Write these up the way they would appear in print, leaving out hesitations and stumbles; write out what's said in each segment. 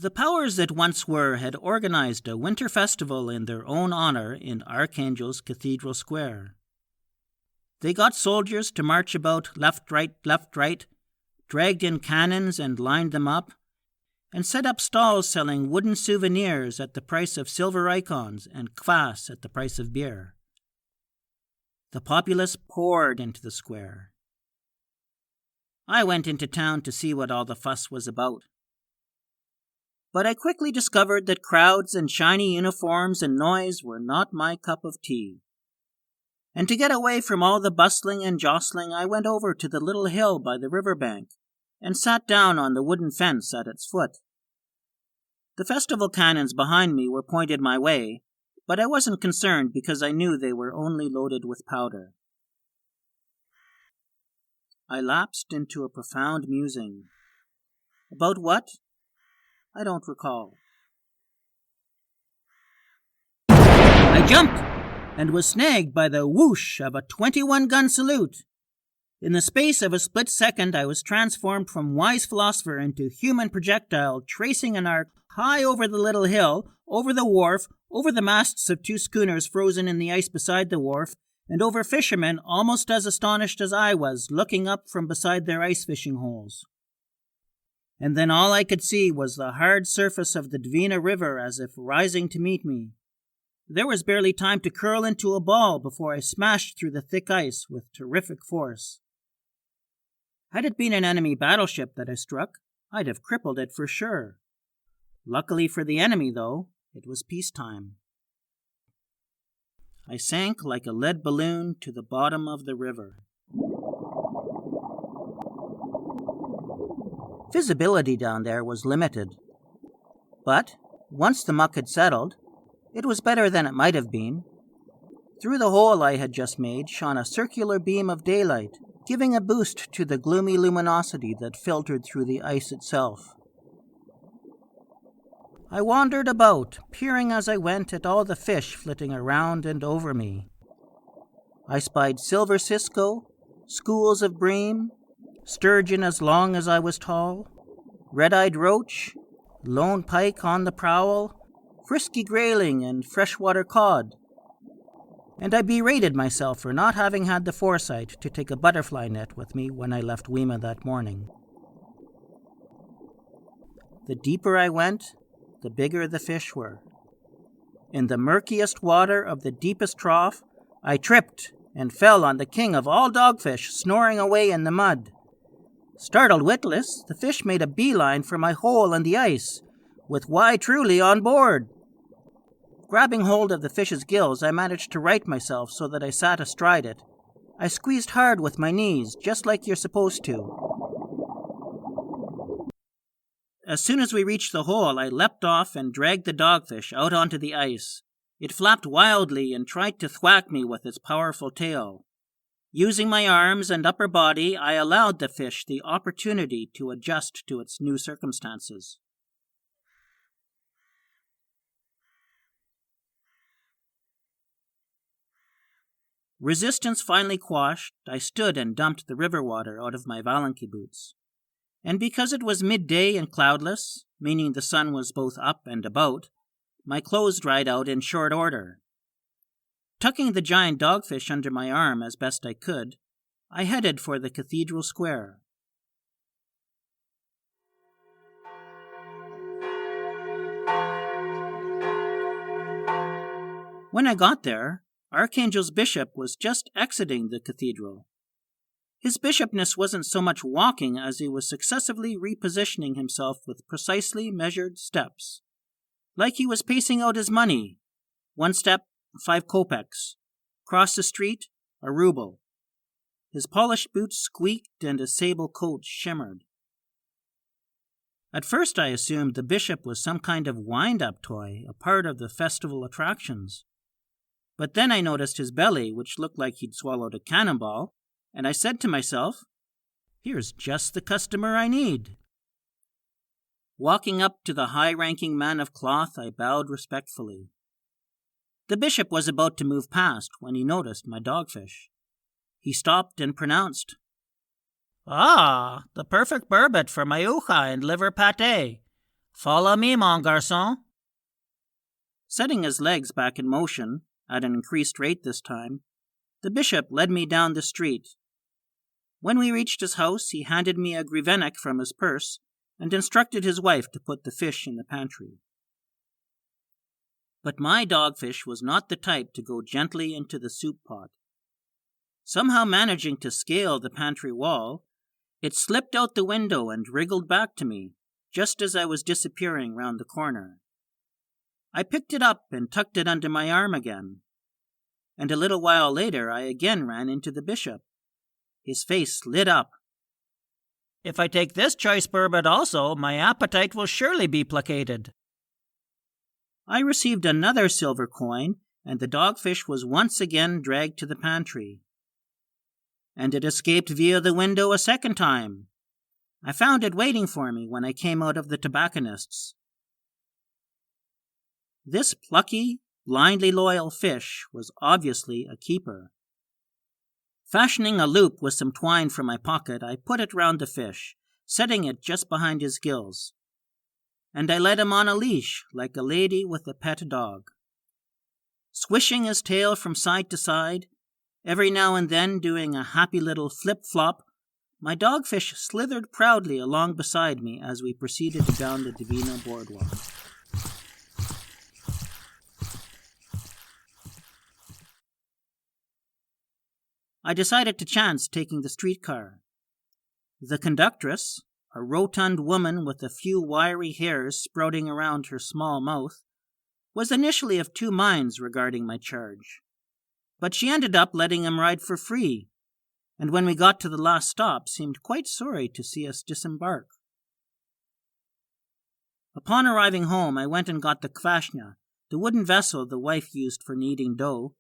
The powers that once were had organized a winter festival in their own honor in Arkhangelsk Cathedral Square. They got soldiers to march about left, right, dragged in cannons and lined them up, and set up stalls selling wooden souvenirs at the price of silver icons and kvass at the price of beer. The populace poured into the square. I went into town to see what all the fuss was about. But I quickly discovered that crowds and shiny uniforms and noise were not my cup of tea. And to get away from all the bustling and jostling, I went over to the little hill by the river bank and sat down on the wooden fence at its foot. The festival cannons behind me were pointed my way, but I wasn't concerned because I knew they were only loaded with powder. I lapsed into a profound musing. About what? I don't recall. I jumped and was snagged by the whoosh of a 21-gun salute. In the space of a split second, I was transformed from wise philosopher into human projectile, tracing an arc high over the little hill, over the wharf, over the masts of 2 schooners frozen in the ice beside the wharf, and over fishermen almost as astonished as I was, looking up from beside their ice fishing holes. And then all I could see was the hard surface of the Dvina River as if rising to meet me. There was barely time to curl into a ball before I smashed through the thick ice with terrific force. Had it been an enemy battleship that I struck, I'd have crippled it for sure. Luckily for the enemy, though, it was peacetime. I sank like a lead balloon to the bottom of the river. Visibility down there was limited. But, once the muck had settled, it was better than it might have been. Through the hole I had just made shone a circular beam of daylight, giving a boost to the gloomy luminosity that filtered through the ice itself. I wandered about, peering as I went at all the fish flitting around and over me. I spied silver cisco, schools of bream, sturgeon as long as I was tall, red-eyed roach, lone pike on the prowl, frisky grayling and freshwater cod. And I berated myself for not having had the foresight to take a butterfly net with me when I left Weema that morning. The deeper I went, the bigger the fish were. In the murkiest water of the deepest trough, I tripped and fell on the king of all dogfish snoring away in the mud. Startled witless, the fish made a beeline for my hole in the ice, with "Why truly" on board. Grabbing hold of the fish's gills, I managed to right myself so that I sat astride it. I squeezed hard with my knees, just like you're supposed to. As soon as we reached the hole, I leapt off and dragged the dogfish out onto the ice. It flapped wildly and tried to thwack me with its powerful tail. Using my arms and upper body, I allowed the fish the opportunity to adjust to its new circumstances. Resistance finally quashed, I stood and dumped the river water out of my Valenki boots. And because it was midday and cloudless, meaning the sun was both up and about, my clothes dried out in short order. Tucking the giant dogfish under my arm as best I could, I headed for the cathedral square. When I got there, Arkhangelsk's bishop was just exiting the cathedral. His bishopness wasn't so much walking as he was successively repositioning himself with precisely measured steps. Like he was pacing out his money. 1 step, 5 kopecks. Cross the street, a ruble. His polished boots squeaked and his sable coat shimmered. At first I assumed the bishop was some kind of wind-up toy, a part of the festival attractions. But then I noticed his belly, which looked like he'd swallowed a cannonball, and I said to myself, here's just the customer I need. Walking up to the high-ranking man of cloth, I bowed respectfully. The bishop was about to move past when he noticed my dogfish. He stopped and pronounced, "Ah, the perfect burbot for my ucha and liver pate. Follow me, mon garçon. Setting his legs back in motion, at an increased rate this time, the bishop led me down the street. When we reached his house, he handed me a grivennik from his purse and instructed his wife to put the fish in the pantry. But my dogfish was not the type to go gently into the soup pot. Somehow managing to scale the pantry wall, it slipped out the window and wriggled back to me, just as I was disappearing round the corner. I picked it up and tucked it under my arm again, and a little while later I again ran into the bishop. His face lit up. "If I take this choice burbot also, my appetite will surely be placated." I received another silver coin, and the dogfish was once again dragged to the pantry. And it escaped via the window a second time. I found it waiting for me when I came out of the tobacconist's. This plucky, blindly loyal fish was obviously a keeper. Fashioning a loop with some twine from my pocket, I put it round the fish, setting it just behind his gills. And I led him on a leash like a lady with a pet dog. Swishing his tail from side to side, every now and then doing a happy little flip-flop, my dogfish slithered proudly along beside me as we proceeded down the Divina boardwalk. I decided to chance taking the streetcar. The conductress, a rotund woman with a few wiry hairs sprouting around her small mouth, was initially of two minds regarding my charge. But she ended up letting him ride for free, and when we got to the last stop, seemed quite sorry to see us disembark. Upon arriving home, I went and got the kvashnya, the wooden vessel the wife used for kneading dough,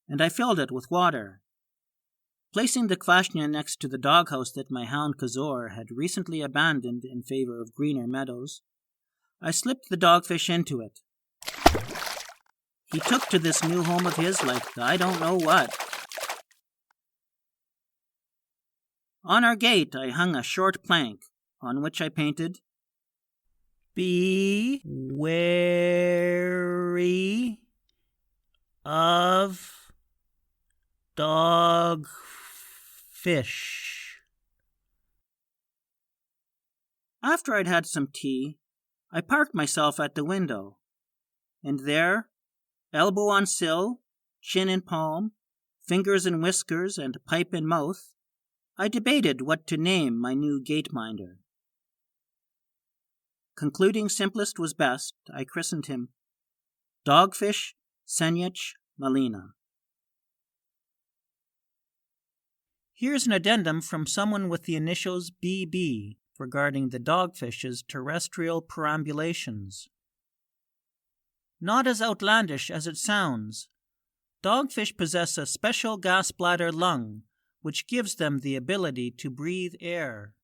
and I filled it with water. Placing the kvashnya next to the doghouse that my hound Kazor had recently abandoned in favor of greener meadows, I slipped the dogfish into it. He took to this new home of his like I don't know what. On our gate I hung a short plank, on which I painted, "Be wary of dogfish." After I'd had some tea, I parked myself at the window, and there, elbow on sill, chin in palm, fingers in whiskers, and pipe in mouth, I debated what to name my new gate-minder. Concluding simplest was best, I christened him Dogfish Senya Malina. Here's an addendum from someone with the initials BB regarding the dogfish's terrestrial perambulations. Not as outlandish as it sounds. Dogfish possess a special gas bladder lung, which gives them the ability to breathe air.